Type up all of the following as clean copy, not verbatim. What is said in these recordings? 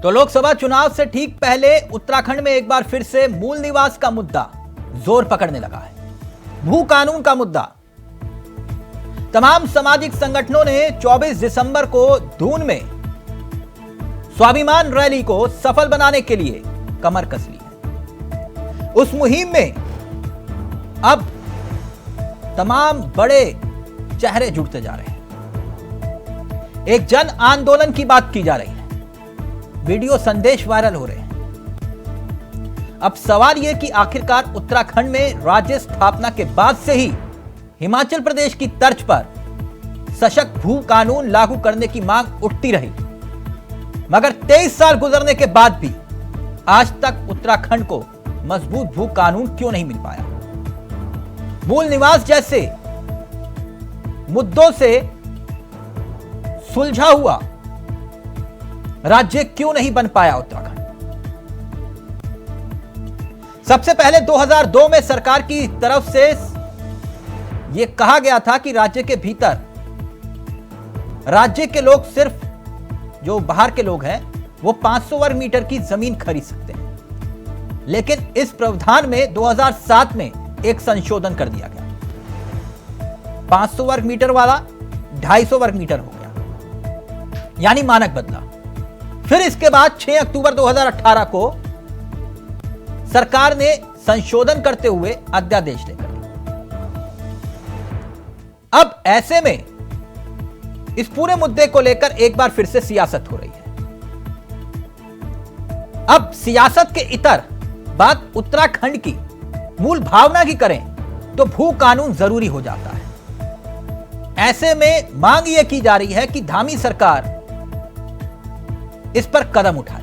तो लोकसभा चुनाव से ठीक पहले उत्तराखंड में एक बार फिर से मूल निवास का मुद्दा जोर पकड़ने लगा है। भू कानून का मुद्दा। तमाम सामाजिक संगठनों ने 24 दिसंबर को दून में स्वाभिमान रैली को सफल बनाने के लिए कमर कस ली है। उस मुहिम में अब तमाम बड़े चेहरे जुड़ते जा रहे हैं। एक जन आंदोलन की बात की जा रही है। वीडियो संदेश वायरल हो रहे हैं। अब सवाल यह कि आखिरकार उत्तराखंड में राज्य स्थापना के बाद से ही हिमाचल प्रदेश की तर्ज पर सशक्त भू कानून लागू करने की मांग उठती रही, मगर 23 साल गुजरने के बाद भी आज तक उत्तराखंड को मजबूत भू कानून क्यों नहीं मिल पाया? मूल निवास जैसे मुद्दों से सुलझा हुआ राज्य क्यों नहीं बन पाया उत्तराखंड? सबसे पहले 2002 में सरकार की तरफ से यह कहा गया था कि राज्य के भीतर राज्य के लोग, सिर्फ जो बाहर के लोग हैं, वो 500 वर्ग मीटर की जमीन खरीद सकते हैं। लेकिन इस प्रावधान में 2007 में एक संशोधन कर दिया गया। 500 वर्ग मीटर वाला 250 वर्ग मीटर हो गया, यानी मानक बदला। फिर इसके बाद 6 अक्टूबर 2018 को सरकार ने संशोधन करते हुए अध्यादेश लेकर अब ऐसे में इस पूरे मुद्दे को लेकर एक बार फिर से सियासत हो रही है। अब सियासत के इतर बात उत्तराखंड की मूल भावना की करें तो भू कानून जरूरी हो जाता है। ऐसे में मांग यह की जा रही है कि धामी सरकार इस पर कदम उठाए।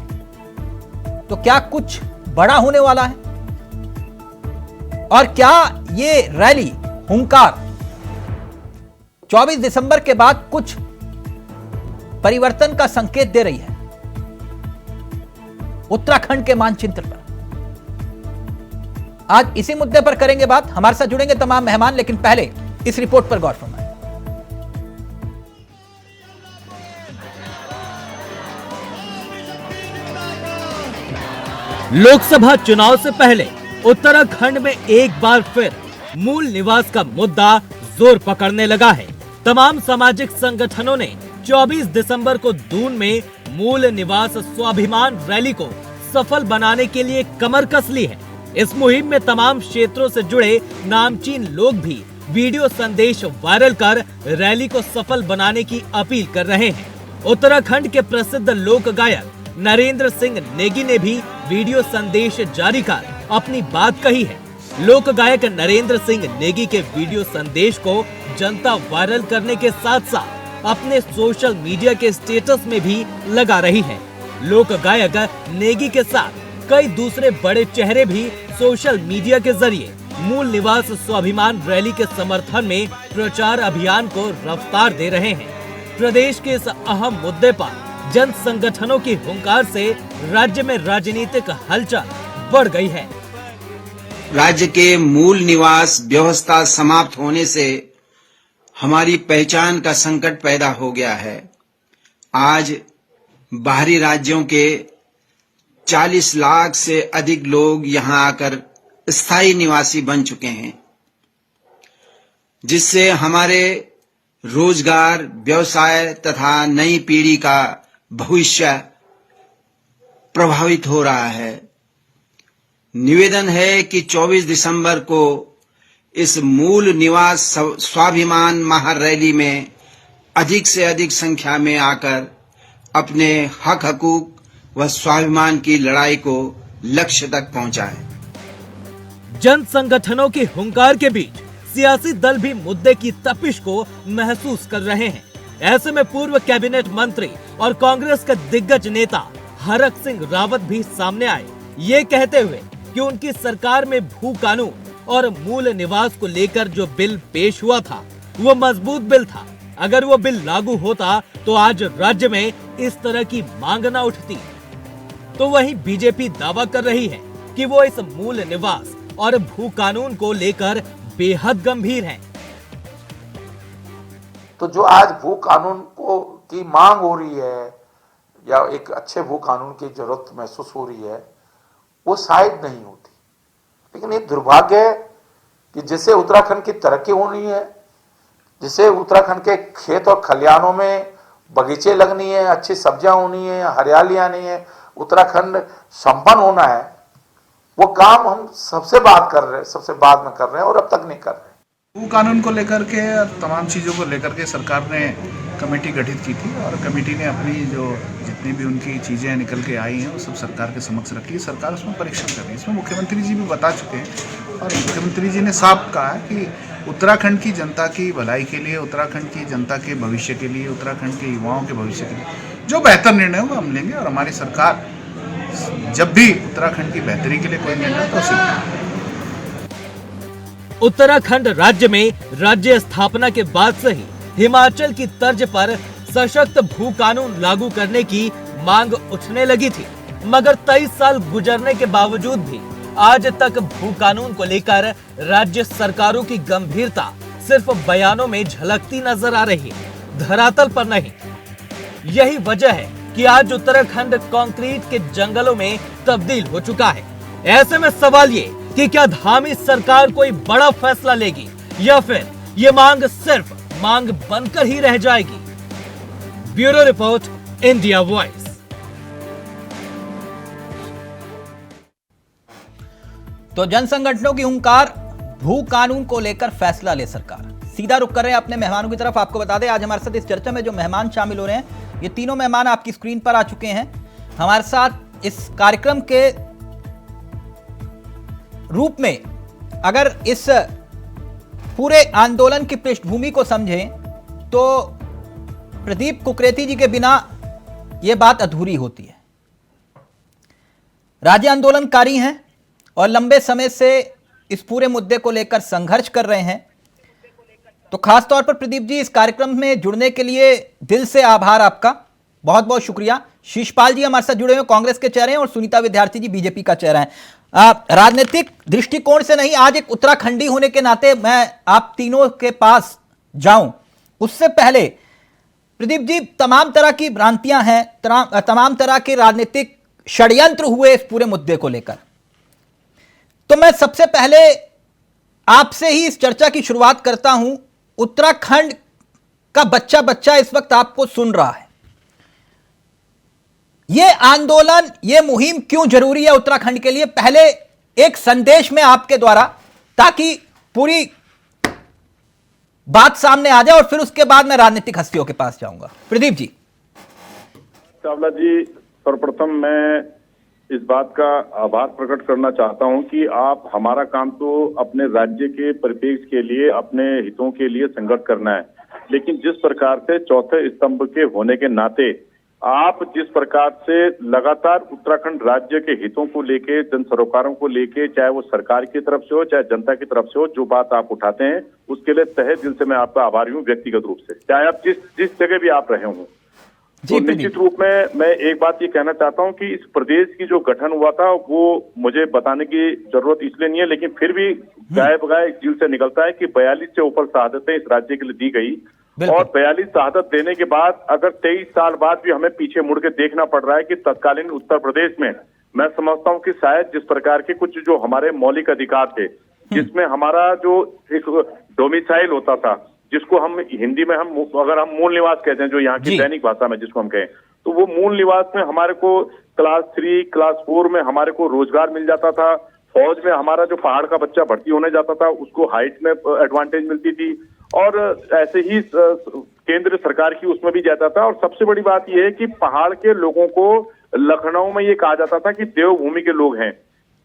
तो क्या कुछ बड़ा होने वाला है? और क्या ये रैली हुंकार 24 दिसंबर के बाद कुछ परिवर्तन का संकेत दे रही है उत्तराखंड के मानचित्र पर? आज इसी मुद्दे पर करेंगे बात। हमारे साथ जुड़ेंगे तमाम मेहमान, लेकिन पहले इस रिपोर्ट पर गौर फरमाएं। लोकसभा चुनाव से पहले उत्तराखंड में एक बार फिर मूल निवास का मुद्दा जोर पकड़ने लगा है। तमाम सामाजिक संगठनों ने 24 दिसंबर को दून में मूल निवास स्वाभिमान रैली को सफल बनाने के लिए कमर कस ली है। इस मुहिम में तमाम क्षेत्रों से जुड़े नामचीन लोग भी वीडियो संदेश वायरल कर रैली को सफल बनाने की अपील कर रहे हैं। उत्तराखंड के प्रसिद्ध लोक गायक नरेंद्र सिंह नेगी ने भी वीडियो संदेश जारी कर अपनी बात कही है। लोक गायक नरेंद्र सिंह नेगी के वीडियो संदेश को जनता वायरल करने के साथ साथ अपने सोशल मीडिया के स्टेटस में भी लगा रही है। लोक गायक नेगी के साथ कई दूसरे बड़े चेहरे भी सोशल मीडिया के जरिए मूल निवास स्वाभिमान रैली के समर्थन में प्रचार अभियान को रफ्तार दे रहे हैं। प्रदेश के इस अहम मुद्दे पर जन संगठनों की हुंकार से राज्य में राजनीतिक हलचल बढ़ गई है। राज्य के मूल निवास व्यवस्था समाप्त होने से हमारी पहचान का संकट पैदा हो गया है। आज बाहरी राज्यों के 40 लाख से अधिक लोग यहां आकर स्थायी निवासी बन चुके हैं, जिससे हमारे रोजगार, व्यवसाय तथा नई पीढ़ी का भविष्य प्रभावित हो रहा है। निवेदन है कि 24 दिसंबर को इस मूल निवास स्वाभिमान महारैली में अधिक से अधिक संख्या में आकर अपने हक हकूक व स्वाभिमान की लड़ाई को लक्ष्य तक पहुंचाएं। जन संगठनों की हुंकार के बीच सियासी दल भी मुद्दे की तपिश को महसूस कर रहे हैं। ऐसे में पूर्व कैबिनेट मंत्री और कांग्रेस के दिग्गज नेता हरक सिंह रावत भी सामने आए, ये कहते हुए कि उनकी सरकार में भू कानून और मूल निवास को लेकर जो बिल पेश हुआ था वो मजबूत बिल था। अगर वो बिल लागू होता तो आज राज्य में इस तरह की मांग न उठती। तो वहीं बीजेपी दावा कर रही है कि वो इस मूल निवास और भू कानून को लेकर बेहद गंभीर हैं। तो जो आज भू कानून को की मांग हो रही है, या एक अच्छे भू कानून की जरूरत महसूस हो रही है, वो शायद नहीं होती। लेकिन ये दुर्भाग्य है कि जिससे उत्तराखंड की तरक्की होनी है, जिससे उत्तराखंड के खेत और खलिहानों में बगीचे लगनी है, अच्छी सब्जियां होनी है, हरियाली आनी है, उत्तराखंड संपन्न होना है, वो काम हम सबसे बाद में कर रहे हैं और अब तक नहीं कर रहे। भू कानून को लेकर के और तमाम चीज़ों को लेकर के सरकार ने कमेटी गठित की थी और कमेटी ने अपनी जो जितनी भी उनकी चीज़ें निकल के आई हैं वो सब सरकार के समक्ष रखी। सरकार उसमें परीक्षण कर रही है। इसमें मुख्यमंत्री जी भी बता चुके हैं और मुख्यमंत्री जी ने साफ कहा है कि उत्तराखंड की जनता की भलाई के लिए, उत्तराखंड की जनता के भविष्य के लिए, उत्तराखंड के युवाओं के भविष्य के लिए जो बेहतर निर्णय होगा हम लेंगे। और हमारी सरकार जब भी उत्तराखंड की बेहतरी के लिए कोई निर्णय तो उसे उत्तराखंड राज्य में राज्य स्थापना के बाद से ही हिमाचल की तर्ज पर सशक्त भू कानून लागू करने की मांग उठने लगी थी, मगर 23 साल गुजरने के बावजूद भी आज तक भू कानून को लेकर राज्य सरकारों की गंभीरता सिर्फ बयानों में झलकती नजर आ रही है, धरातल पर नहीं। यही वजह है कि आज उत्तराखंड कंक्रीट के जंगलों में तब्दील हो चुका है। ऐसे में सवाल ये कि क्या धामी सरकार कोई बड़ा फैसला लेगी या फिर ये मांग सिर्फ मांग बनकर ही रह जाएगी। Bureau report, India voice. तो जन संगठनों की हुंकार, भू कानून को लेकर फैसला ले सरकार। सीधा रुख कर रहे हैं अपने मेहमानों की तरफ। आपको बता दें आज हमारे साथ इस चर्चा में जो मेहमान शामिल हो रहे हैं, ये तीनों मेहमान आपकी स्क्रीन पर आ चुके हैं। हमारे साथ इस कार्यक्रम के रूप में अगर इस पूरे आंदोलन की पृष्ठभूमि को समझें तो प्रदीप कुकरेती जी के बिना यह बात अधूरी होती है। राज्य आंदोलनकारी हैं और लंबे समय से इस पूरे मुद्दे को लेकर संघर्ष कर रहे हैं। तो खास तौर पर प्रदीप जी, इस कार्यक्रम में जुड़ने के लिए दिल से आभार आपका, बहुत बहुत शुक्रिया। शीशपाल जी हमारे साथ जुड़े हुए कांग्रेस के चेहरे हैं और सुनीता विद्यार्थी जी बीजेपी का चेहरा है। राजनीतिक दृष्टिकोण से नहीं, आज एक उत्तराखंडी होने के नाते मैं आप तीनों के पास जाऊं उससे पहले प्रदीप जी, तमाम तरह की भ्रांतियां हैं, तमाम तरह के राजनीतिक षड्यंत्र हुए इस पूरे मुद्दे को लेकर। तो मैं सबसे पहले आपसे ही इस चर्चा की शुरुआत करता हूं। उत्तराखंड का बच्चा बच्चा इस वक्त आपको सुन रहा है। ये आंदोलन, ये मुहिम क्यों जरूरी है उत्तराखंड के लिए? पहले एक संदेश में आपके द्वारा, ताकि पूरी बात सामने आ जाए और फिर उसके बाद मैं राजनीतिक हस्तियों के पास जाऊंगा। प्रदीप जी। चावला जी, सर्वप्रथम मैं इस बात का आभार प्रकट करना चाहता हूं कि आप, हमारा काम तो अपने राज्य के परिप्रेक्ष्य के लिए, अपने हितों के लिए संघर्ष करना है, लेकिन जिस प्रकार से चौथे स्तंभ के होने के नाते आप जिस प्रकार से लगातार उत्तराखंड राज्य के हितों को लेके, जन सरोकारों को लेके, चाहे वो सरकार की तरफ से हो चाहे जनता की तरफ से हो, जो बात आप उठाते हैं उसके लिए तहे दिल से मैं आपका आभारी हूँ व्यक्तिगत रूप से, चाहे आप जिस जगह भी आप रहे हों। तो निश्चित रूप में मैं एक बात ये कहना चाहता हूं कि इस प्रदेश की जो गठन हुआ था वो मुझे बताने की जरूरत इसलिए नहीं है, लेकिन फिर भी गाय बगाए दिल से निकलता है कि 42 से ऊपर शहादतें इस राज्य के लिए दी गई और 42 शहादत देने के बाद अगर 23 साल बाद भी हमें पीछे मुड़ के देखना पड़ रहा है कि तत्कालीन उत्तर प्रदेश में, मैं समझता हूं कि शायद जिस प्रकार के कुछ जो हमारे मौलिक अधिकार थे, जिसमें हमारा जो एक डोमिसाइल होता था, जिसको हम हिंदी में अगर हम मूल निवास कहते हैं, जो यहाँ की दैनिक भाषा में जिसको हम कहें, तो वो मूल निवास में हमारे को क्लास 3, क्लास 4 में हमारे को रोजगार मिल जाता था। फौज में हमारा जो पहाड़ का बच्चा भर्ती होने जाता था उसको हाइट में एडवांटेज मिलती थी और ऐसे ही केंद्र सरकार की उसमें भी जाता था। और सबसे बड़ी बात यह है कि पहाड़ के लोगों को लखनऊ में ये कहा जाता था कि देवभूमि के लोग हैं,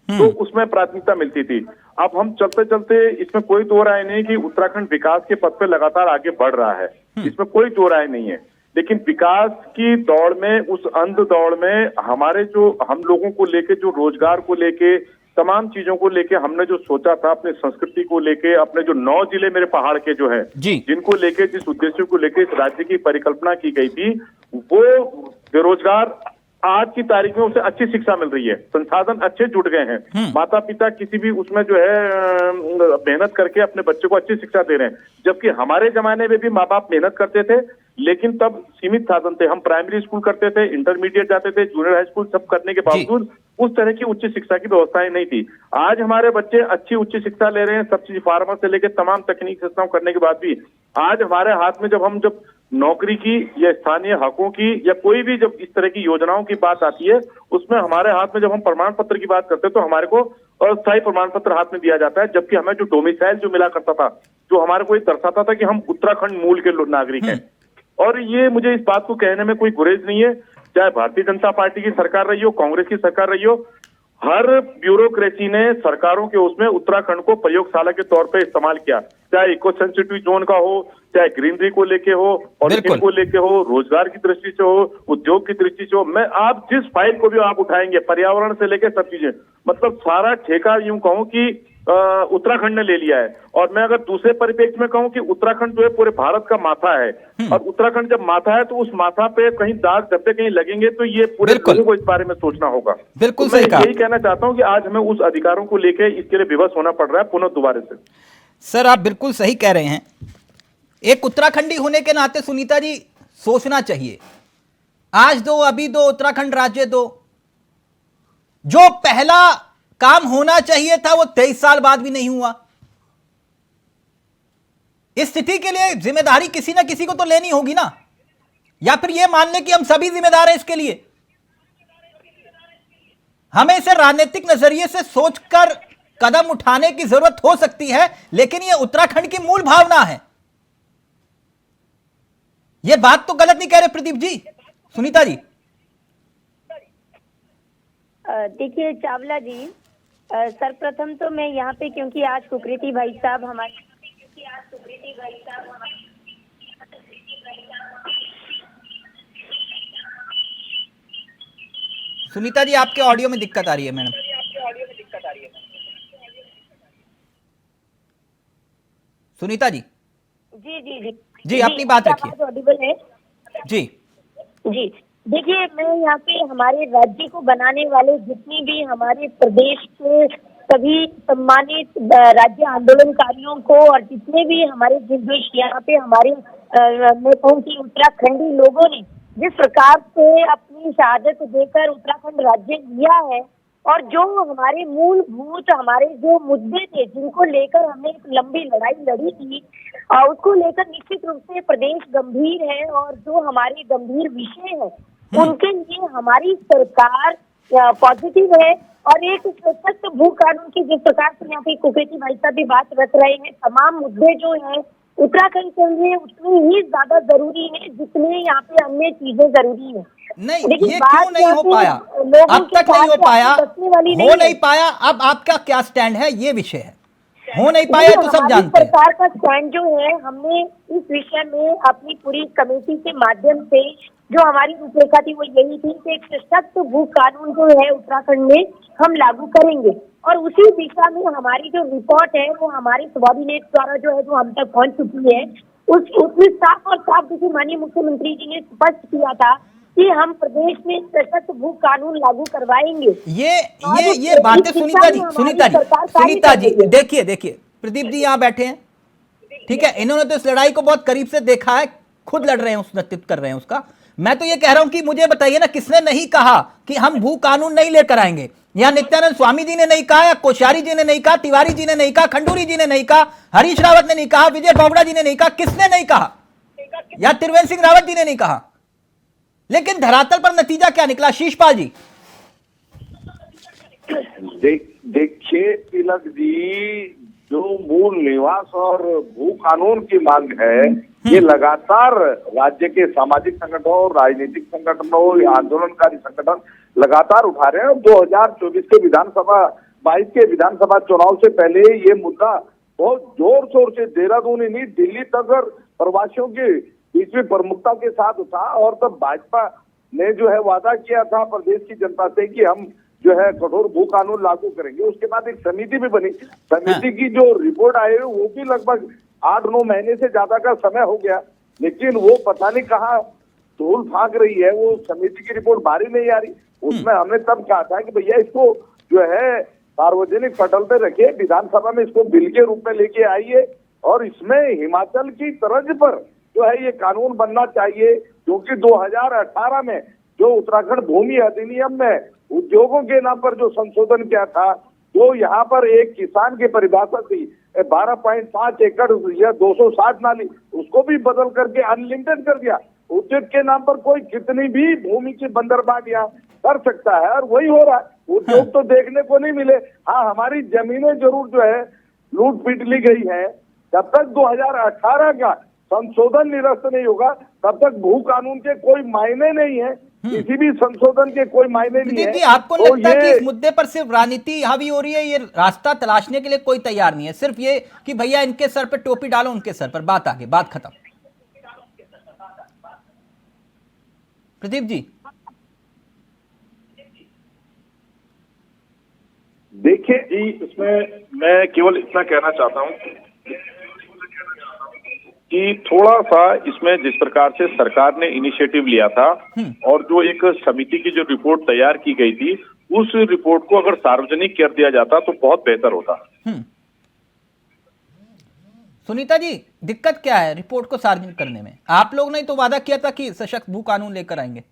तो उसमें प्राथमिकता मिलती थी। अब हम चलते चलते, इसमें कोई दो राय नहीं कि उत्तराखंड विकास के पथ पे लगातार आगे बढ़ रहा है, इसमें कोई दो राय नहीं है, लेकिन विकास की दौड़ में, उस अंध दौड़ में हमारे जो हम लोगों को लेके, जो रोजगार को लेके, तमाम चीजों को लेके हमने जो सोचा था, अपने संस्कृति को लेके, अपने जो 9 जिले मेरे पहाड़ के जो हैं, जिनको लेके, जिस उद्देश्य को लेके इस राज्य की परिकल्पना की गई थी, वो बेरोजगार आज की तारीख में उसे अच्छी शिक्षा मिल रही है, संसाधन अच्छे जुट गए हैं, माता पिता किसी भी उसमें जो है मेहनत करके अपने बच्चे को अच्छी शिक्षा दे रहे हैं, जबकि हमारे जमाने में भी माँ बाप मेहनत करते थे लेकिन तब सीमित साधन थे। हम प्राइमरी स्कूल करते थे, इंटरमीडिएट जाते थे, जूनियर हाई स्कूल सब करने के बावजूद उस तरह की उच्च शिक्षा की व्यवस्थाएं नहीं थी। आज हमारे बच्चे अच्छी उच्च शिक्षा ले रहे हैं, सब चीज फार्मा से लेकर तमाम तकनीक शिक्षाओं करने के बाद भी आज हमारे हाथ में जब नौकरी की या स्थानीय हकों की या कोई भी जब इस तरह की योजनाओं की बात आती है, उसमें हमारे हाथ में जब हम प्रमाण पत्र की बात करते हैं तो हमारे को अस्थायी प्रमाण पत्र हाथ में दिया जाता है, जबकि हमें जो डोमिसाइल जो मिला करता था, जो हमारे को ये दर्शाता था कि हम उत्तराखंड मूल के नागरिक हैं। और ये मुझे इस बात को कहने में कोई गुरेज नहीं है, चाहे भारतीय जनता पार्टी की सरकार रही हो, कांग्रेस की सरकार रही हो, हर ब्यूरोक्रेसी ने सरकारों के उसमें उत्तराखंड को प्रयोगशाला के तौर पे इस्तेमाल किया, चाहे इको सेंसिटिव जोन का हो, चाहे ग्रीनरी को लेके हो, पॉलिथिन को लेके हो, रोजगार की दृष्टि से हो, उद्योग की दृष्टि से हो। मैं आप जिस फाइल को भी आप उठाएंगे, पर्यावरण से लेके सब चीजें, मतलब सारा ठेका यूं कहूं कि उत्तराखंड ने ले लिया है। और मैं अगर दूसरे परिप्रेक्ष्य में कहूं कि उत्तराखंड जो है पूरे भारत का माथा है, और उत्तराखंड जब माथा है तो उस माथा पे कहीं दाग धब्बे कहीं लगेंगे तो ये पूरे लोगों को इस बारे में सोचना होगा। बिल्कुल तो मैं सही कहा। यही कहना चाहता हूं कि आज हमें उस अधिकारों को लेकर इसके लिए विवश होना पड़ रहा है पुनः दोबारा से। सर आप बिल्कुल सही कह रहे हैं। एक उत्तराखंडी होने के नाते सुनीता जी सोचना चाहिए, आज दो अभी दो, उत्तराखंड राज्य दो, जो पहला काम होना चाहिए था वो 23 साल बाद भी नहीं हुआ। इस स्थिति के लिए जिम्मेदारी किसी ना किसी को तो लेनी होगी ना, या फिर यह मान ले कि हम सभी जिम्मेदार हैं इसके लिए। हमें इसे राजनीतिक नजरिए से सोचकर कदम उठाने की जरूरत हो सकती है, लेकिन यह उत्तराखंड की मूल भावना है। यह बात तो गलत नहीं कह रहे प्रदीप जी, सुनीता जी। देखिए चावला जी, सर्वप्रथम तो मैं यहाँ पे, क्योंकि आज कुकृति भाई साहब हमारे सुनीता जी आपके ऑडियो में दिक्कत आ रही है मैडम। सुनीता जी जी अपनी बात रखिए। ऑडिबल है जी जी। देखिए, मैं यहाँ पे हमारे राज्य को बनाने वाले जितने भी हमारे प्रदेश के सभी सम्मानित राज्य आंदोलनकारियों को, और जितने भी हमारे यहाँ पे हमारे मैं कहूँ कि उत्तराखंडी लोगों ने जिस प्रकार से अपनी शहादत देकर उत्तराखंड राज्य लिया है, और जो हमारे मूलभूत हमारे जो मुद्दे थे जिनको लेकर हमने एक लंबी लड़ाई लड़ी थी, उसको लेकर निश्चित रूप से प्रदेश गंभीर है, और जो हमारे गंभीर विषय है उनके लिए हमारी सरकार पॉजिटिव है। और एक सशक्त भू कानून की जिस प्रकार से यहाँ पे कुकृति भाई साहब भी बात रख रहे हैं, तमाम मुद्दे जो हैं उत्तराखंड के लिए उतनी ही ज्यादा जरूरी है जितने यहाँ पे अन्य चीजें जरूरी है। नहीं, ये क्यों नहीं हो पाया अब तक? नहीं हो पाया, हो नहीं पाया। अब आपका क्या स्टैंड है, ये विषय है। हो नहीं पाया तो सब जानते हैं। सरकार का स्टैंड जो है, हमने इस विषय में अपनी पूरी कमेटी के माध्यम से जो हमारी रूपरेखा थी वो यही थी कि एक सशक्त भू कानून जो है उत्तराखंड में हम लागू करेंगे, और उसी दिशा में हमारी जो रिपोर्ट है वो हमारे सबॉर्डिनेट द्वारा जो है जो हम तक पहुंच चुकी है। उसमें साफ और साफ देखिए माननीय मुख्यमंत्री जी ने स्पष्ट किया था कि हम प्रदेश में सशक्त भू कानून लागू करवाएंगे। ये बातें सुनीता जी देखिए प्रदीप जी यहाँ बैठे हैं, ठीक है, इन्होंने तो इस लड़ाई को बहुत करीब से देखा है, खुद लड़ रहे हैं, उस नेतृत्व कर रहे हैं उसका। मैं तो ये कह रहा हूं कि मुझे बताइए ना, किसने नहीं कहा कि हम भू कानून नहीं लेकर आएंगे? या नित्यानंद स्वामी जी ने नहीं कहा, या कोश्यारी जी ने नहीं कहा, तिवारी जी ने नहीं कहा, खंडूरी जी ने नहीं कहा, हरीश रावत ने नहीं कहा, विजय बावड़ा जी ने नहीं कहा, किसने नहीं कहा? या त्रिवेंद्र सिंह रावत जी ने नहीं कहा? लेकिन धरातल पर नतीजा क्या निकला, शीशपाल जी? देखिए तिलक जी, जो मूल निवास और भू कानून की मांग है, ये लगातार राज्य के सामाजिक संगठनों, राजनीतिक संगठनों, आंदोलनकारी संगठन लगातार उठा रहे हैं। 2024 के विधानसभा 22 के विधानसभा चुनाव से पहले ये मुद्दा बहुत जोर शोर से देहरादून ही नहीं दिल्ली तक और प्रवासियों के बीच में प्रमुखता के साथ उठा, और तब भाजपा ने जो है वादा किया था प्रदेश की जनता से कि हम जो है कठोर भू कानून लागू करेंगे। उसके बाद एक समिति भी बनी, समिति की जो रिपोर्ट आई वो भी लगभग 8-9 महीने से ज्यादा का समय हो गया, लेकिन वो पता नहीं कहाँ धूल फांक रही है, वो समिति की रिपोर्ट बाहर ही नहीं आ रही। उसमें हमने तब कहा था कि भैया इसको जो है सार्वजनिक पटल पे रखिए, विधानसभा में इसको बिल के रूप में लेके आइए, और इसमें हिमाचल की तर्ज पर जो है ये कानून बनना चाहिए, क्योंकि 2018 में जो उत्तराखंड भूमि अधिनियम में उद्योगों के नाम पर जो संशोधन किया था, जो यहाँ पर एक किसान की परिभाषा थी 12.5 एकड़ या 260 नाली, उसको भी बदल करके अनलिमिटेड कर दिया। उद्योग के नाम पर कोई कितनी भी भूमि की बंदरबांटियां कर सकता है, और वही हो रहा है। उद्योग तो देखने को नहीं मिले। हाँ, हमारी जमीनें जरूर जो है लूट पीट ली गई है। जब तक 2018 का संशोधन निरस्त नहीं होगा, तब तक भू कानून के कोई मायने नहीं है, किसी भी संशोधन के कोई मायने नहीं है। आपको तो लगता है कि इस मुद्दे पर सिर्फ राजनीति हावी हो रही है? ये रास्ता तलाशने के लिए कोई तैयार नहीं है, सिर्फ ये कि भैया इनके सर पे टोपी डालो, उनके सर पर, बात आगे, बात खत्म। प्रदीप जी, देखिए जी, इसमें मैं केवल इतना कहना चाहता हूं कि थोड़ा सा इसमें जिस प्रकार से सरकार ने इनिशिएटिव लिया था और जो एक समिति की जो रिपोर्ट तैयार की गई थी, उस रिपोर्ट को अगर सार्वजनिक कर दिया जाता तो बहुत बेहतर होता। सुनीता जी, दिक्कत क्या है रिपोर्ट को सार्वजनिक करने में? आप लोग ने तो वादा किया था कि सशक्त भू कानून लेकर आएंगे।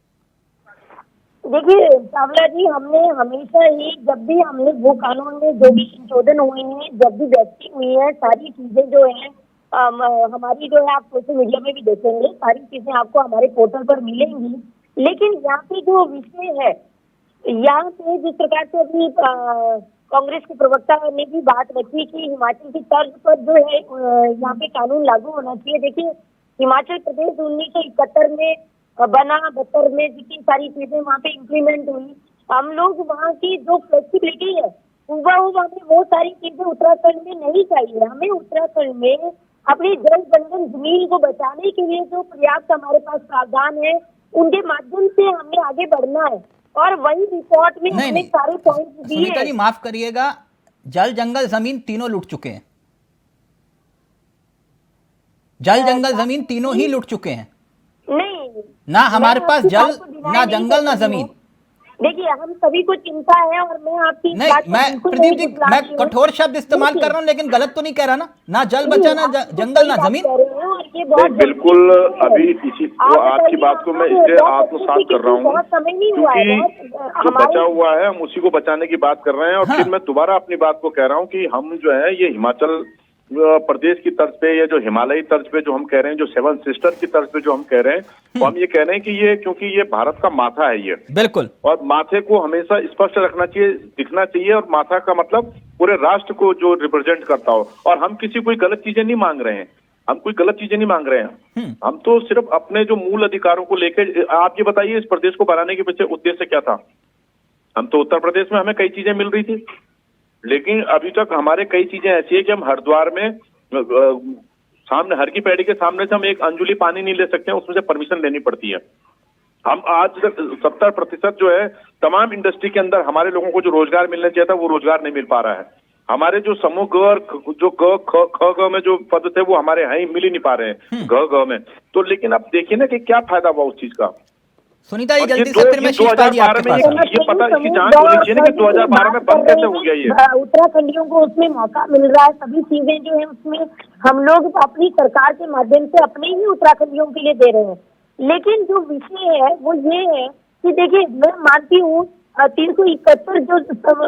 देखिए चावला जी, हमने हमेशा ही, जब भी हमने भू कानून में जो भी संशोधन हुए हैं, जब भी बैठकी हुई है, सारी चीजें जो है हमारी जो है, आप सोशल मीडिया में भी देखेंगे, सारी चीजें आपको हमारे पोर्टल पर मिलेंगी। लेकिन यहाँ पे जो विषय है, यहाँ पे जिस प्रकार से अभी कांग्रेस के प्रवक्ता ने भी बात रखी कि हिमाचल की तर्ज पर जो है यहाँ पे कानून लागू होना चाहिए। देखिए, हिमाचल प्रदेश 1971 में बना, 72 में जितनी सारी चीजें वहाँ पे इम्प्लीमेंट हुई, हम लोग वहाँ की जो फ्लेक्सिबिलिटी है, हमें वो सारी चीजें उत्तराखंड में नहीं चाहिए। हमें उत्तराखंड में अपनी जल बंधन जमीन को बचाने के लिए जो पर्याप्त हमारे पास प्रावधान है, उनके माध्यम से हमें आगे बढ़ना है। और वही रिपोर्ट में हमने सारे पॉइंट दिए। सुनीता जी, माफ करिएगा, जल जंगल जमीन तीनों लूट चुके हैं। जल जंगल जमीन तीनों ही लूट चुके हैं। नहीं, ना हमारे पास जल, ना जंगल, ना जमीन। देखिए, हम सभी को चिंता है, और मैं आपकी नहीं, मैं प्रदीप जी, मैं कठोर शब्द इस्तेमाल कर रहा हूँ, लेकिन गलत तो नहीं कह रहा ना? ना जल बचा, ना जंगल, ना जमीन। बिल्कुल, अभी इसी आपकी बात को मैं इसलिए आत्मसात कर रहा हूँ क्योंकि जो बचा हुआ है हम उसी को बचाने की बात कर रहे हैं। और फिर मैं दोबारा अपनी बात को कह रहा हूँ कि हम जो है ये हिमाचल प्रदेश की तर्ज पे, या जो हिमालयी तर्ज पे जो हम कह रहे हैं, जो 7 सिस्टर की तर्ज पे जो हम कह रहे हैं, तो हम ये कह रहे हैं कि ये, क्योंकि ये भारत का माथा है ये, बिल्कुल, और माथे को हमेशा स्पष्ट रखना चाहिए, दिखना चाहिए, और माथा का मतलब पूरे राष्ट्र को जो रिप्रेजेंट करता हो। और हम किसी कोई गलत चीजें नहीं मांग रहे हैं, हम कोई गलत चीजें नहीं मांग रहे हैं, हम तो सिर्फ अपने जो मूल अधिकारों को लेकर। आप ये बताइए, इस प्रदेश को बनाने के पीछे उद्देश्य क्या था? हम तो उत्तर प्रदेश में हमें कई चीजें मिल रही थी, लेकिन अभी तक हमारे कई चीजें ऐसी है कि हम हरिद्वार में सामने, हर की पैड़ी के सामने से हम एक अंजुली पानी नहीं ले सकते हैं, उसमें से परमिशन लेनी पड़ती है। हम आज तक 70% जो है तमाम इंडस्ट्री के अंदर हमारे लोगों को जो रोजगार मिलना चाहिए था, वो रोजगार नहीं मिल पा रहा है। हमारे जो समूह ग और जो ग में जो पद थे, वो हमारे यहाँ ही मिल ही नहीं पा रहे हैं ग में। तो लेकिन आप देखिए ना कि क्या फायदा हुआ उस चीज का। सुनीता जी, जल्दी से फिर मैं शिषपाल जी आपके पास। ये पता, इसकी जांच होनी चाहिए ना कि 2012 में बंद कैसे हो गया ये। उत्तराखंडियों को उसमें मौका मिल रहा है, सभी चीजें जो है उसमें हम लोग अपनी सरकार के माध्यम से अपने ही उत्तराखंडियों के लिए दे रहे हैं। लेकिन जो विषय है वो ये है कि देखिए, मैं मानती हूँ 371 जो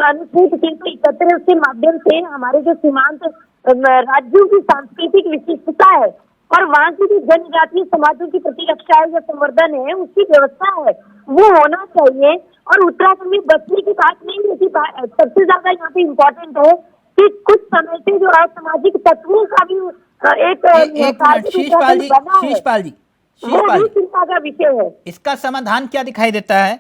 अनुच्छेद 371 है, उसके माध्यम से हमारे जो सीमांत राज्यों की सांस्कृतिक विशिष्टता है और वहाँ की जो जनजातीय समाजों की प्रतिरक्षा है या संवर्धन है, उसकी व्यवस्था है, वो होना चाहिए। और उत्तराखंड में बसने की बात नहीं है, सबसे ज्यादा यहाँ पे इम्पोर्टेंट है कि कुछ समय से जो असामाजिक तत्वों का भी एक शिषपाल जी, चिंता का विषय है। इसका समाधान क्या दिखाई देता है?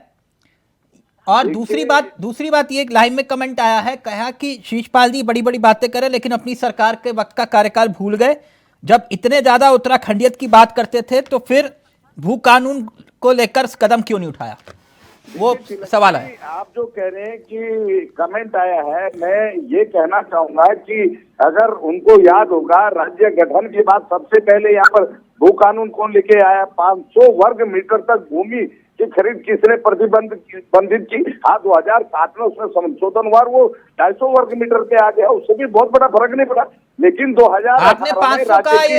और दूसरी बात ये लाइव में कमेंट आया है, कहा कि शिषपाल जी बड़ी बड़ी बातें करें लेकिन अपनी सरकार के वक्त का कार्यकाल भूल गए। जब इतने ज्यादा उत्तराखंडियत की बात करते थे तो फिर भू कानून को लेकर कदम क्यों नहीं उठाया? वो सवाल है। आप जो कह रहे हैं कि कमेंट आया है, मैं ये कहना चाहूंगा कि अगर उनको याद होगा, राज्य गठन के बाद सबसे पहले यहाँ पर भू कानून कौन लेके आया? 500 वर्ग मीटर तक भूमि की खरीद किसने प्रतिबंधित की? हाँ, 2007 में उसमें संशोधन हुआ, वो 250 वर्ग मीटर पे आ गया, उससे भी बहुत बड़ा फर्क नहीं पड़ा। लेकिन 2018 में राज्य की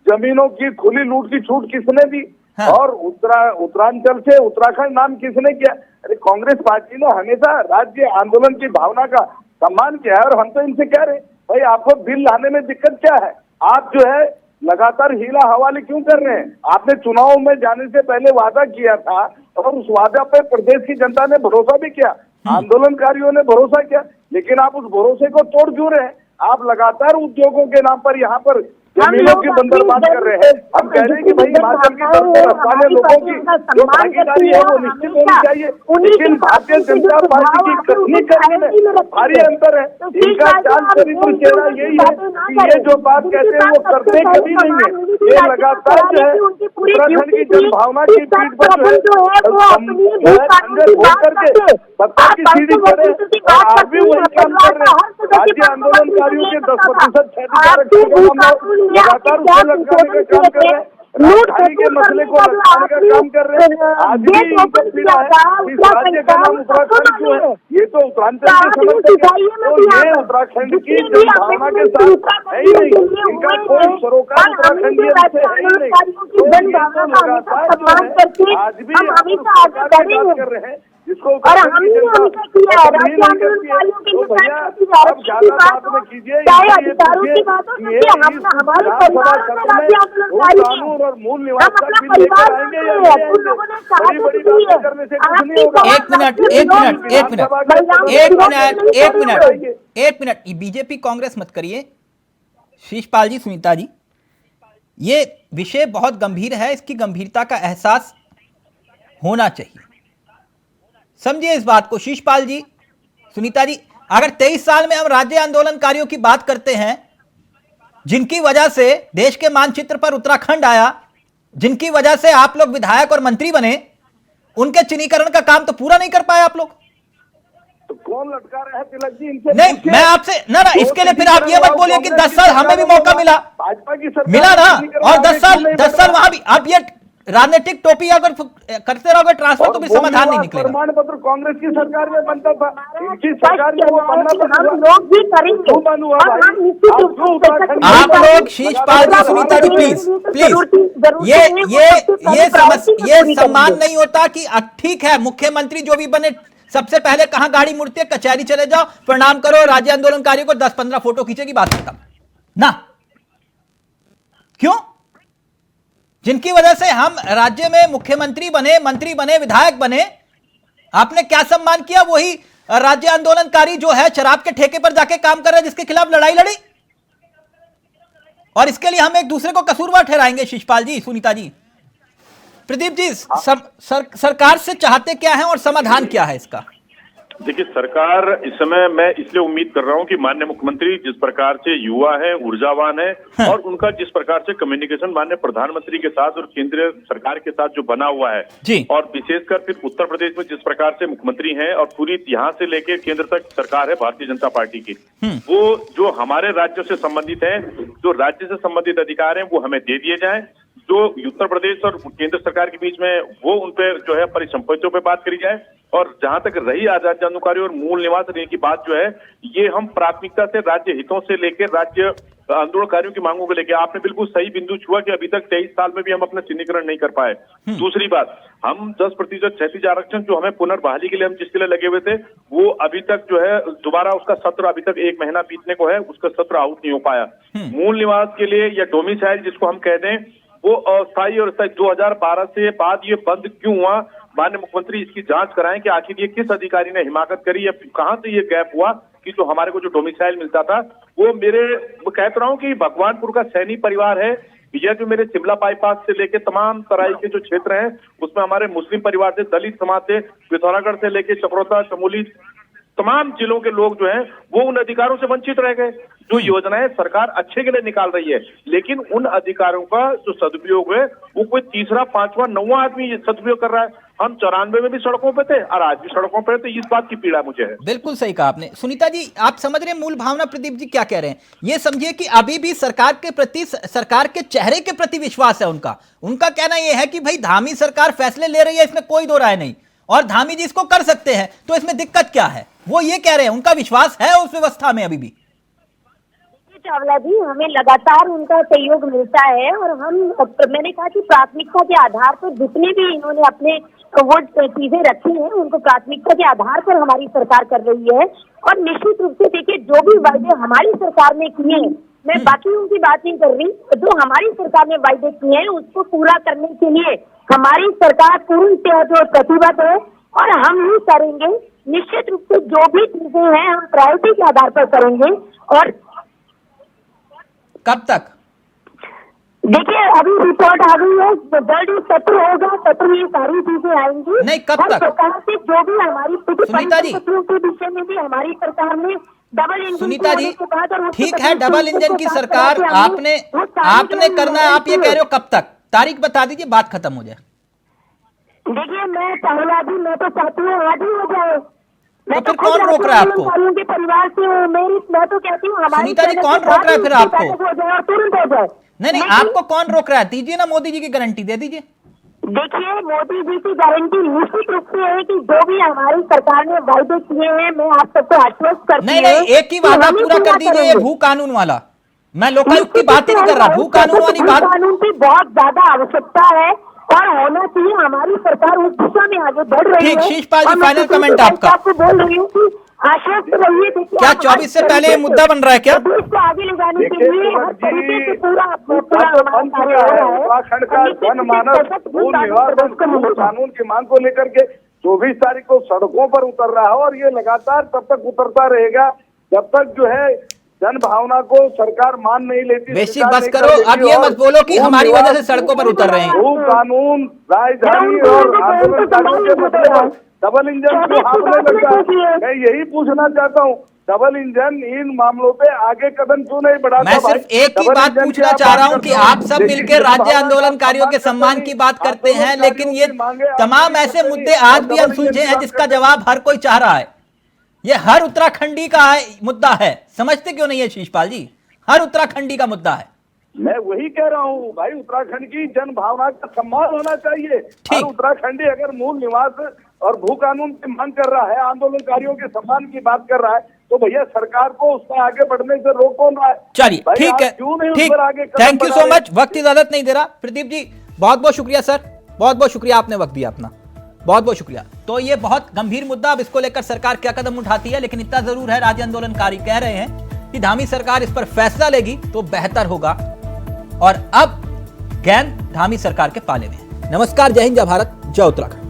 जमीनों की खुली लूट की छूट किसने दी? हाँ। और उत्तरांचल से उत्तराखंड नाम किसने किया? अरे कांग्रेस पार्टी ने हमेशा राज्य आंदोलन की भावना का सम्मान किया है, और हम तो इनसे कह रहे भाई आपको बिल लाने में दिक्कत क्या है? आप जो है लगातार हीला हवाले क्यों कर रहे हैं? आपने चुनाव में जाने से पहले वादा किया था और उस वादा पे प्रदेश की जनता ने भरोसा भी किया, आंदोलनकारियों ने भरोसा किया, लेकिन आप उस भरोसे को तोड़ क्यों रहे हैं? आप लगातार उद्योगों के नाम पर यहाँ पर जमीनों की बंदरबांट कर रहे हैं। हम कह रहे हैं कि भाई हिमाचल की तरफ से वाले लोगों की जो भागीदारी है वो निश्चित होनी चाहिए, लेकिन भारतीय जनता पार्टी की कथनी करने में भारी अंतर है। इनका चाल चरित्र चेहरा यही है कि ये जो बात कहते हैं वो करते कभी नहीं है। ये लगातार जो है उत्तराखंड की जनभावना की पीठ पर जो है खंजर घोट करके सत्ता की सीढ़ी चढ़े, और आप भी वही काम कर रहे हैं। राज्य आंदोलनकारियों के 10% लगातार उसको लटकाने का काम कर रहे हैं, राजधानी के मसले को लटकाने का काम कर रहे हैं। आज भी इनको पीड़ा है इस राज्य का नाम उत्तराखंड क्यों है? ये तो उत्तरांचल की समस्या है, तो ये उत्तराखंड की जनभावना के साथ है ही नहीं, इनका कोई सरोकार उत्तराखंडियन से है ही नहीं। तो ये तो लगातार जो है आज भी सरकार की बात कर रहे हैं, जिसको और हमने हमेशा किया है राज्य आंदोलनकारियों के लिए आरक्षण की बात हो, चाहे अधिकारों की बात हो, क्योंकि हमारे परिवार में राज्य आंदोलनकारी हैं, हम अपना परिवार मानते हैं। उन लोगों ने शहादत दी है। एक मिनट, बीजेपी कांग्रेस मत करिए शीशपाल जी, सुनीता जी, ये विषय बहुत गंभीर है, इसकी गंभीरता का एहसास होना चाहिए, समझिए इस बात को। शीशपाल जी, सुनीता जी, अगर 23 साल में हम राज्य आंदोलनकारियों की बात करते हैं जिनकी वजह से देश के मानचित्र पर उत्तराखंड आया, जिनकी वजह से आप लोग विधायक और मंत्री बने, उनके चिन्हीकरण का काम तो पूरा नहीं कर पाए आप लोग। तो कौन लटका रहा है तिलक जी? इनसे नहीं, मैं आपसे ना इसके लिए फिर आप ये मत बोलिए कि 10 साल हमें भी मौका मिला, भाजपा की सरकार मिला ना, और 10 साल वहां भी आप ये राजनीतिक टोपी अगर करते रहोगे ट्रांसफर तो भी समाधान नहीं निकलेगा। प्रमाण पत्र कांग्रेस की सरकार में बनता था, इनकी सरकार में वो बनना था, हम लोग भी करेंगे। आप लोग शीशपाल जी, सुनीता जी, प्लीज ये सम्मान नहीं होता कि ठीक है मुख्यमंत्री जो भी बने सबसे पहले कहां गाड़ी मुड़ती है, कचहरी चले जाओ, प्रणाम करो, राज्य आंदोलनकारियों को 10-15 फोटो खींचेगी, बात खत्म ना। क्यों? जिनकी वजह से हम राज्य में मुख्यमंत्री बने, मंत्री बने, विधायक बने, आपने क्या सम्मान किया? वही राज्य आंदोलनकारी जो है शराब के ठेके पर जाके काम कर रहे हैं, जिसके खिलाफ लड़ाई लड़ी, और इसके लिए हम एक दूसरे को कसूरवार ठहराएंगे। शीशपाल जी, सुनीता जी, प्रदीप जी, सरकार से चाहते क्या है और समाधान क्या है इसका? देखिए, सरकार इस समय, मैं इसलिए उम्मीद कर रहा हूं कि माननीय मुख्यमंत्री जिस प्रकार से युवा है, ऊर्जावान है, और उनका जिस प्रकार से कम्युनिकेशन माननीय प्रधानमंत्री के साथ और केंद्रीय सरकार के साथ जो बना हुआ है जी, और विशेषकर फिर उत्तर प्रदेश में जिस प्रकार से मुख्यमंत्री हैं और पूरी यहाँ से लेकर केंद्र तक सरकार है भारतीय जनता पार्टी की, वो जो हमारे राज्यों से संबंधित है, जो राज्य से संबंधित अधिकार है वो हमें दे दिए जाए। जो उत्तर प्रदेश और केंद्र सरकार के बीच में वो उन पर जो है परिसंपत्तियों पे बात करी जाए, और जहां तक रही आजाद आंदोलनकारियों और मूल निवास रहने की बात जो है, ये हम प्राथमिकता से राज्य हितों से लेकर राज्य आंदोलनकारियों की मांगों को लेकर, आपने बिल्कुल सही बिंदु छुआ कि अभी तक 23 साल में भी हम अपना चिन्हीकरण नहीं कर पाए। दूसरी बात, हम 10% क्षैतिज आरक्षण जो हमें पुनर्बहाली के लिए हम जिसके लिए लगे हुए थे, वो अभी तक जो है दोबारा उसका सत्र, अभी तक 1 महीना बीतने को है, उसका सत्र आउट नहीं हो पाया। मूल निवास के लिए या डोमिसाइल जिसको हम कहते हैं, वो अस्थायी और स्थायी 2012 से बाद ये बंद क्यों हुआ? माननीय मुख्यमंत्री इसकी जांच कराएं कि आखिर ये किस अधिकारी ने हिमाकत करी या कहां से ये गैप हुआ कि जो हमारे को जो डोमिसाइल मिलता था वो मैं कहता रहा हूं कि भगवानपुर का सैनी परिवार है, या जो मेरे शिमला बाईपास से लेके तमाम तराई के जो क्षेत्र हैं उसमें हमारे मुस्लिम परिवार से, दलित समाज से, पिथौरागढ़ से लेके चकरोता, चमोली, तमाम जिलों के लोग जो हैं वो उन अधिकारों से वंचित रह गए। जो योजनाएं सरकार अच्छे के लिए निकाल रही है, लेकिन उन अधिकारों का जो सदुपयोग है वो कोई तीसरा, पांचवा, नौवां आदमी सदुपयोग कर रहा है। हम 94 में भी सड़कों पे थे और आज भी सड़कों पे, तो इस बात की पीड़ा मुझे है। बिल्कुल सही कहा आपने। सुनीता जी, आप समझ रहे हैं मूल भावना प्रदीप जी क्या कह रहे हैं? ये समझिए कि अभी भी सरकार के प्रति, सरकार के चेहरे के प्रति विश्वास है उनका। उनका कहना यह है कि भाई धामी सरकार फैसले ले रही है, इसमें कोई दो राय नहीं, और धामी जी इसको कर सकते हैं, तो इसमें दिक्कत क्या है? वो ये कह रहे हैं, उनका विश्वास है उस व्यवस्था में अभी भी। चावला जी, हमें लगातार उनका सहयोग मिलता है और हम, मैंने कहा कि प्राथमिकता के आधार पर जितने भी इन्होंने अपने वो चीजें रखी हैं, उनको प्राथमिकता के आधार पर हमारी सरकार कर रही है। और निश्चित रूप से देखिए, जो भी वायदे हमारी सरकार ने किए हैं, मैं बाकियों की बात नहीं कर रही, जो हमारी सरकार ने वायदे किए हैं उसको पूरा करने के लिए हमारी सरकार पूरी जो प्रतिबद्ध है और हम ही करेंगे। निश्चित रूप से जो भी चीजें हैं हम प्रायोरिटी के आधार पर करेंगे। और कब तक? देखिए, अभी रिपोर्ट आ गई है, जल्द ही सत्र होगा, सत्र में ये सारी चीजें आएंगी। नहीं, कब तक? सरकार से जो भी हमारी सुनीता जी, के विषय में भी हमारी सरकार ने डबल इंजन, सुनीता जी, ठीक है, डबल इंजन की सरकार आपने करना है, आप ये कह रहे हो कब तक? तारीख बता दीजिए, बात खत्म हो जाए। देखिए, मैं चाहूंगा भी, मैं तो चाहती हूँ आज ही हो जाए। तो फिर कौन रोक रहा है आपको? के परिवार से मैं तो कहती हूँ हमारी सुनीता जी, कौन रोक रहा है फिर आपको? हो जाए, तुरंत हो जाए। नहीं, आपको कौन रोक रहा है? दीजिए ना, मोदी जी की गारंटी दे दीजिए। देखिए, मोदी जी की गारंटी निश्चित रूप से है कि जो भी हमारी सरकार ने वायदे किए हैं, मैं आप सबको आश्वस्त करती हूँ। नहीं, एक ही वादा पूरा कर दीजिए, ये भू कानून वाला। मैं लोकायुक्त की बात ही नहीं कर रहा, भू कानून वाली बात। कानून की बहुत ज्यादा आवश्यकता है और होना चाहिए। हमारी सरकार उस दिशा में आगे बढ़ रही है। ठीक, शीशपाल जी, फाइनल कमेंट आपका। आपको बोल रही हूँ कि आश्वस्त रहिए। क्या 24 से पहले ये मुद्दा बन रहा है क्या? देश को आगे ले जाने के लिए हर तरीके से पूरा उत्तराखंड का जनमानस मूल निवास और कानून की मांग को लेकर के 24 तारीख को सड़कों पर उतर रहा है और ये लगातार तब तक उतरता रहेगा जब तक जो है जन भावना को सरकार मान नहीं लेती। बेसिक बस करो, अब ये मत बोलो कि हमारी वजह से सड़कों पर उतर रहे हैं। भू कानून, राजधानी और आंदोलनकारियों के मुद्दे पर डबल इंजन क्यों हाथने लगता है? मैं यही पूछना चाहता हूँ, डबल इंजन इन मामलों पे आगे कदम क्यों नहीं बढ़ाता? मैं सिर्फ एक ही बात पूछना चाह रहा हूं कि आप सब मिलकर राज्य आंदोलनकारियों के सम्मान की बात करते हैं, लेकिन ये तमाम ऐसे मुद्दे आज भी अनसुलझे हैं जिसका जवाब हर कोई चाह रहा है। ये हर उत्तराखंडी का मुद्दा है, समझते क्यों नहीं है शीशपाल जी? हर उत्तराखंडी का मुद्दा है। मैं वही कह रहा हूँ भाई, उत्तराखंड की जन भावना का सम्मान होना चाहिए। हर उत्तराखंडी अगर मूल निवास और भू कानून की मांग कर रहा है, आंदोलनकारियों के सम्मान की बात कर रहा है, तो भैया सरकार को उसका आगे बढ़ने से रोक कौन रहा है? चलिए, ठीक है, ठीक, थैंक यू सो मच। वक्त इजाजत नहीं दे रहा। प्रदीप जी, बहुत बहुत शुक्रिया सर, बहुत बहुत शुक्रिया, आपने वक्त दिया अपना, बहुत बहुत शुक्रिया। तो ये बहुत गंभीर मुद्दा, अब इसको लेकर सरकार क्या कदम उठाती है, लेकिन इतना जरूर है, राज्य आंदोलनकारी कह रहे हैं कि धामी सरकार इस पर फैसला लेगी तो बेहतर होगा, और अब गेंद धामी सरकार के पाले में है। नमस्कार, जय हिंद, जय भारत, जय उत्तराखंड।